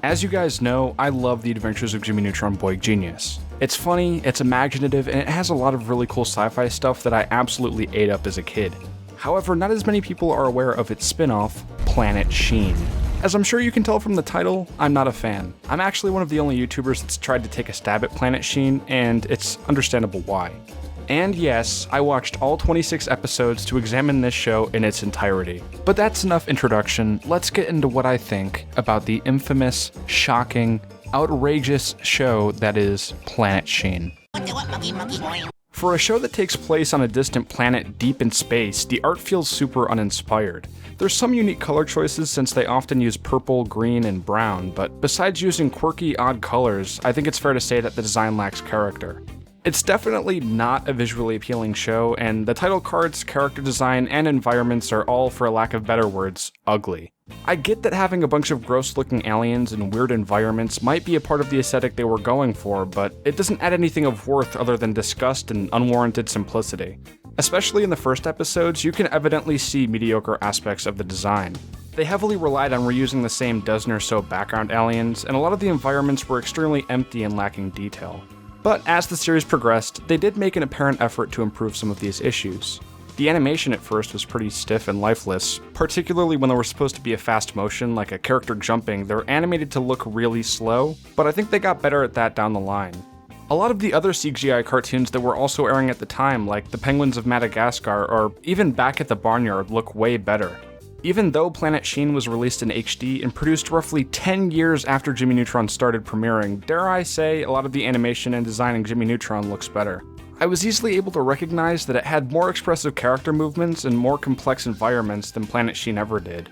As you guys know, I love The Adventures of Jimmy Neutron Boy Genius. It's funny, it's imaginative, and it has a lot of really cool sci-fi stuff that I absolutely ate up as a kid. However, not as many people are aware of its spin-off, Planet Sheen. As I'm sure you can tell from the title, I'm not a fan. I'm actually one of the only YouTubers that's tried to take a stab at Planet Sheen, and it's understandable why. And yes, I watched all 26 episodes to examine this show in its entirety. But that's enough introduction, let's get into what I think about the infamous, shocking, outrageous show that is Planet Sheen. For a show that takes place on a distant planet deep in space, the art feels super uninspired. There's some unique color choices since they often use purple, green, and brown, but besides using quirky, odd colors, I think it's fair to say that the design lacks character. It's definitely not a visually appealing show, and the title cards, character design, and environments are all, for lack of better words, ugly. I get that having a bunch of gross-looking aliens and weird environments might be a part of the aesthetic they were going for, but it doesn't add anything of worth other than disgust and unwarranted simplicity. Especially in the first episodes, you can evidently see mediocre aspects of the design. They heavily relied on reusing the same dozen or so background aliens, and a lot of the environments were extremely empty and lacking detail. But as the series progressed, they did make an apparent effort to improve some of these issues. The animation at first was pretty stiff and lifeless, particularly when there was supposed to be a fast motion, like a character jumping. They're animated to look really slow, but I think they got better at that down the line. A lot of the other CGI cartoons that were also airing at the time, like The Penguins of Madagascar or even Back at the Barnyard, look way better. Even though Planet Sheen was released in HD and produced roughly 10 years after Jimmy Neutron started premiering, dare I say, a lot of the animation and design in Jimmy Neutron looks better. I was easily able to recognize that it had more expressive character movements and more complex environments than Planet Sheen ever did.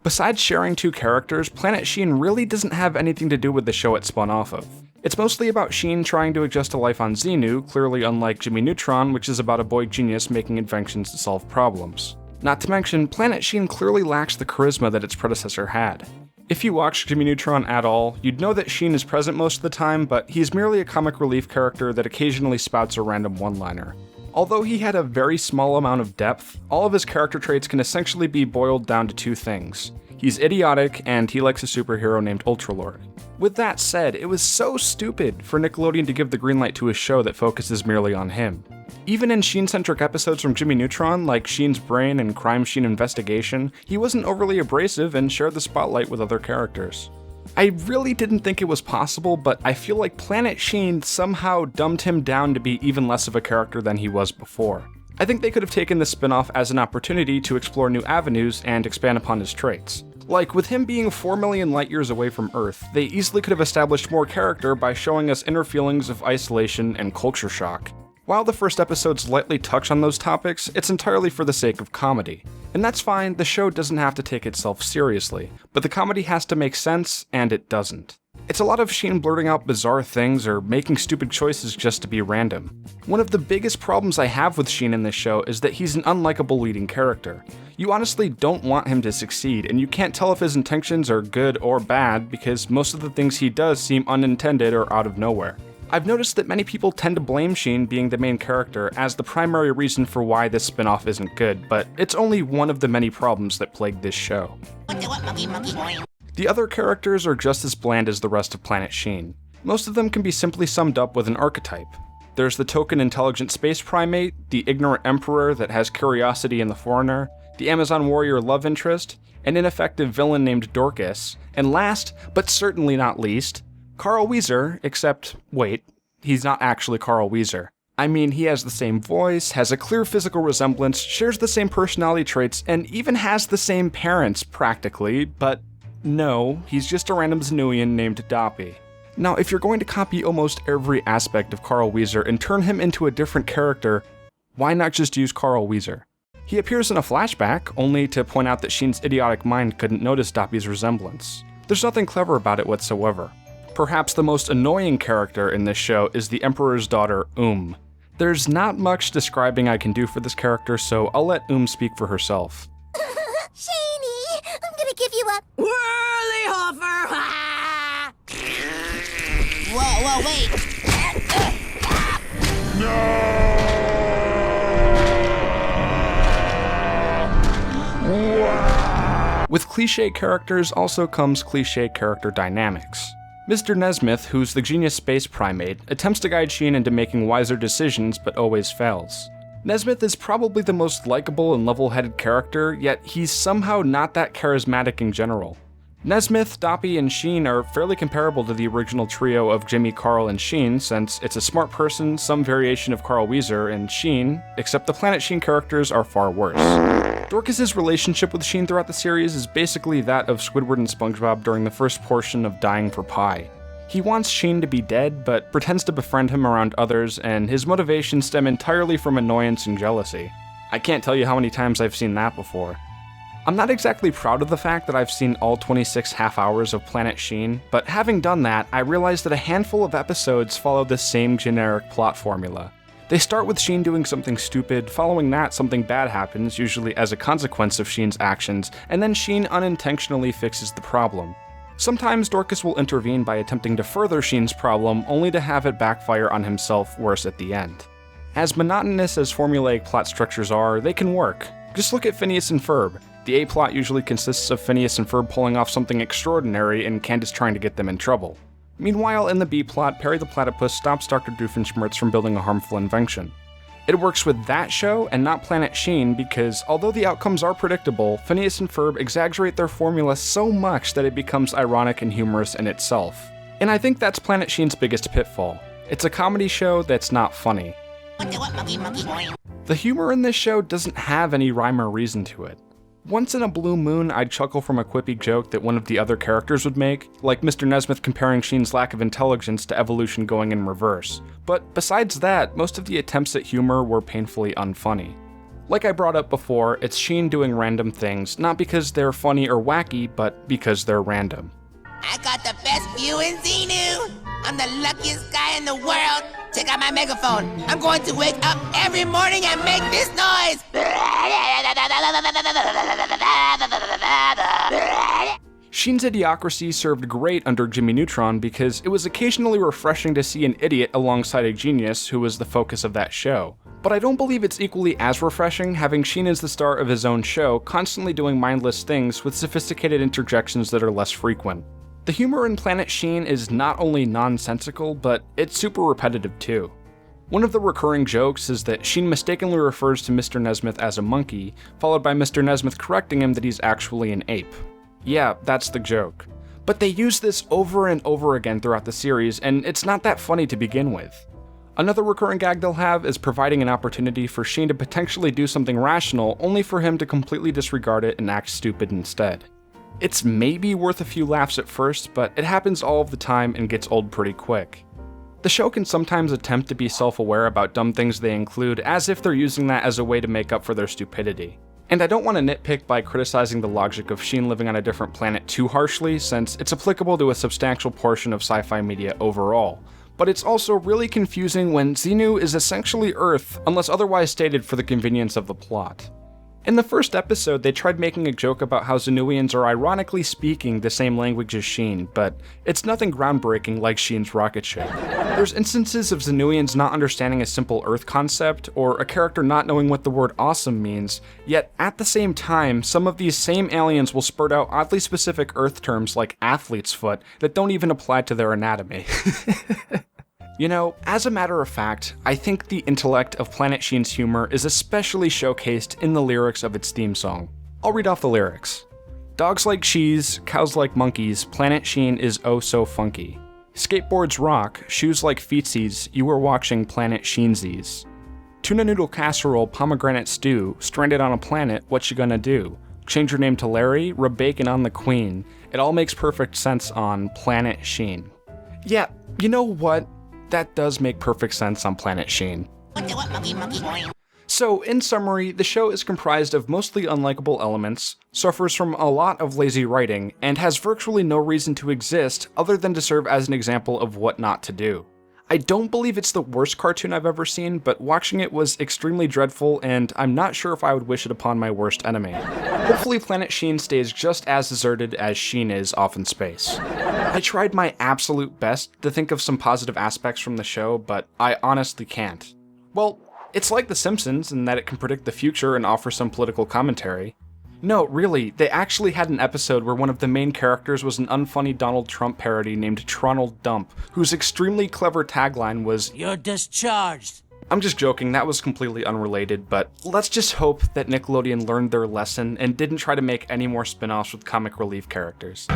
Besides sharing two characters, Planet Sheen really doesn't have anything to do with the show it spun off of. It's mostly about Sheen trying to adjust to life on Xenu, clearly unlike Jimmy Neutron, which is about a boy genius making inventions to solve problems. Not to mention, Planet Sheen clearly lacks the charisma that its predecessor had. If you watch Jimmy Neutron at all, you'd know that Sheen is present most of the time, but he's merely a comic relief character that occasionally spouts a random one-liner. Although he had a very small amount of depth, all of his character traits can essentially be boiled down to two things. He's idiotic, and he likes a superhero named Ultralord. With that said, it was so stupid for Nickelodeon to give the green light to a show that focuses merely on him. Even in Sheen-centric episodes from Jimmy Neutron, like Sheen's Brain and Crime Sheen Investigation, he wasn't overly abrasive and shared the spotlight with other characters. I really didn't think it was possible, but I feel like Planet Sheen somehow dumbed him down to be even less of a character than he was before. I think they could have taken this spin-off as an opportunity to explore new avenues and expand upon his traits. Like, with him being 4 million light years away from Earth, they easily could have established more character by showing us inner feelings of isolation and culture shock. While the first episodes lightly touch on those topics, it's entirely for the sake of comedy. And that's fine, the show doesn't have to take itself seriously, but the comedy has to make sense, and it doesn't. It's a lot of Sheen blurting out bizarre things or making stupid choices just to be random. One of the biggest problems I have with Sheen in this show is that he's an unlikable leading character. You honestly don't want him to succeed, and you can't tell if his intentions are good or bad because most of the things he does seem unintended or out of nowhere. I've noticed that many people tend to blame Sheen being the main character as the primary reason for why this spin-off isn't good, but it's only one of the many problems that plague this show. The other characters are just as bland as the rest of Planet Sheen. Most of them can be simply summed up with an archetype. There's the token intelligent space primate, the ignorant emperor that has curiosity in the foreigner, the Amazon warrior love interest, an ineffective villain named Dorcas, and last, but certainly not least, Carl Wheezer, except, wait, he's not actually Carl Wheezer. I mean, he has the same voice, has a clear physical resemblance, shares the same personality traits, and even has the same parents, practically, but no, he's just a random Xenuian named Doppy. Now, if you're going to copy almost every aspect of Carl Wheezer and turn him into a different character, why not just use Carl Wheezer? He appears in a flashback, only to point out that Sheen's idiotic mind couldn't notice Doppy's resemblance. There's nothing clever about it whatsoever. Perhaps the most annoying character in this show is the Emperor's daughter, There's not much describing I can do for this character, so I'll let speak for herself. Sheenie, I'm gonna give you a whirly hopper! Whoa, wait! With cliché characters also comes cliché character dynamics. Mr. Nesmith, who's the genius space primate, attempts to guide Sheen into making wiser decisions but always fails. Nesmith is probably the most likable and level-headed character, yet he's somehow not that charismatic in general. Nesmith, Doppy, and Sheen are fairly comparable to the original trio of Jimmy, Carl, and Sheen, since it's a smart person, some variation of Carl Wheezer, and Sheen, except the Planet Sheen characters are far worse. Dorcas's relationship with Sheen throughout the series is basically that of Squidward and SpongeBob during the first portion of Dying for Pie. He wants Sheen to be dead, but pretends to befriend him around others, and his motivations stem entirely from annoyance and jealousy. I can't tell you how many times I've seen that before. I'm not exactly proud of the fact that I've seen all 26 half hours of Planet Sheen, but having done that, I realized that a handful of episodes follow the same generic plot formula. They start with Sheen doing something stupid, following that something bad happens, usually as a consequence of Sheen's actions, and then Sheen unintentionally fixes the problem. Sometimes Dorcas will intervene by attempting to further Sheen's problem, only to have it backfire on himself worse at the end. As monotonous as formulaic plot structures are, they can work. Just look at Phineas and Ferb. The A-plot usually consists of Phineas and Ferb pulling off something extraordinary and Candace trying to get them in trouble. Meanwhile, in the B-plot, Perry the Platypus stops Dr. Doofenshmirtz from building a harmful invention. It works with that show and not Planet Sheen because, although the outcomes are predictable, Phineas and Ferb exaggerate their formula so much that it becomes ironic and humorous in itself. And I think that's Planet Sheen's biggest pitfall. It's a comedy show that's not funny. The humor in this show doesn't have any rhyme or reason to it. Once in a blue moon, I'd chuckle from a quippy joke that one of the other characters would make, like Mr. Nesmith comparing Sheen's lack of intelligence to evolution going in reverse. But besides that, most of the attempts at humor were painfully unfunny. Like I brought up before, it's Sheen doing random things, not because they're funny or wacky, but because they're random. I got the best view in Xenu! I'm the luckiest guy in the world! Check out my megaphone! I'm going to wake up every morning and make this noise! Sheen's idiocracy served great under Jimmy Neutron because it was occasionally refreshing to see an idiot alongside a genius who was the focus of that show. But I don't believe it's equally as refreshing having Sheen as the star of his own show, constantly doing mindless things with sophisticated interjections that are less frequent. The humor in Planet Sheen is not only nonsensical, but it's super repetitive too. One of the recurring jokes is that Sheen mistakenly refers to Mr. Nesmith as a monkey, followed by Mr. Nesmith correcting him that he's actually an ape. Yeah, that's the joke. But they use this over and over again throughout the series, and it's not that funny to begin with. Another recurring gag they'll have is providing an opportunity for Sheen to potentially do something rational, only for him to completely disregard it and act stupid instead. It's maybe worth a few laughs at first, but it happens all of the time and gets old pretty quick. The show can sometimes attempt to be self-aware about dumb things they include, as if they're using that as a way to make up for their stupidity. And I don't want to nitpick by criticizing the logic of Sheen living on a different planet too harshly, since it's applicable to a substantial portion of sci-fi media overall. But it's also really confusing when Xenu is essentially Earth, unless otherwise stated for the convenience of the plot. In the first episode, they tried making a joke about how Xenuians are ironically speaking the same language as Sheen, but it's nothing groundbreaking like Sheen's rocket ship. There's instances of Xenuians not understanding a simple Earth concept, or a character not knowing what the word awesome means, yet at the same time, some of these same aliens will spurt out oddly specific Earth terms like athlete's foot that don't even apply to their anatomy. You know, as a matter of fact, I think the intellect of Planet Sheen's humor is especially showcased in the lyrics of its theme song. I'll read off the lyrics. Dogs like cheese, cows like monkeys, Planet Sheen is oh so funky. Skateboards rock, shoes like feetsies, you are watching Planet Sheensies. Tuna noodle casserole, pomegranate stew, stranded on a planet, what you gonna do? Change your name to Larry, rub bacon on the queen. It all makes perfect sense on Planet Sheen. Yeah, you know what? That does make perfect sense on Planet Sheen. So, in summary, the show is comprised of mostly unlikable elements, suffers from a lot of lazy writing, and has virtually no reason to exist other than to serve as an example of what not to do. I don't believe it's the worst cartoon I've ever seen, but watching it was extremely dreadful, and I'm not sure if I would wish it upon my worst enemy. Hopefully Planet Sheen stays just as deserted as Sheen is off in space. I tried my absolute best to think of some positive aspects from the show, but I honestly can't. Well, it's like The Simpsons in that it can predict the future and offer some political commentary. No, really, they actually had an episode where one of the main characters was an unfunny Donald Trump parody named Tronald Dump, whose extremely clever tagline was, "You're discharged." I'm just joking, that was completely unrelated, but let's just hope that Nickelodeon learned their lesson and didn't try to make any more spin-offs with comic relief characters.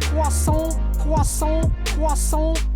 Croissant, croissant, croissant.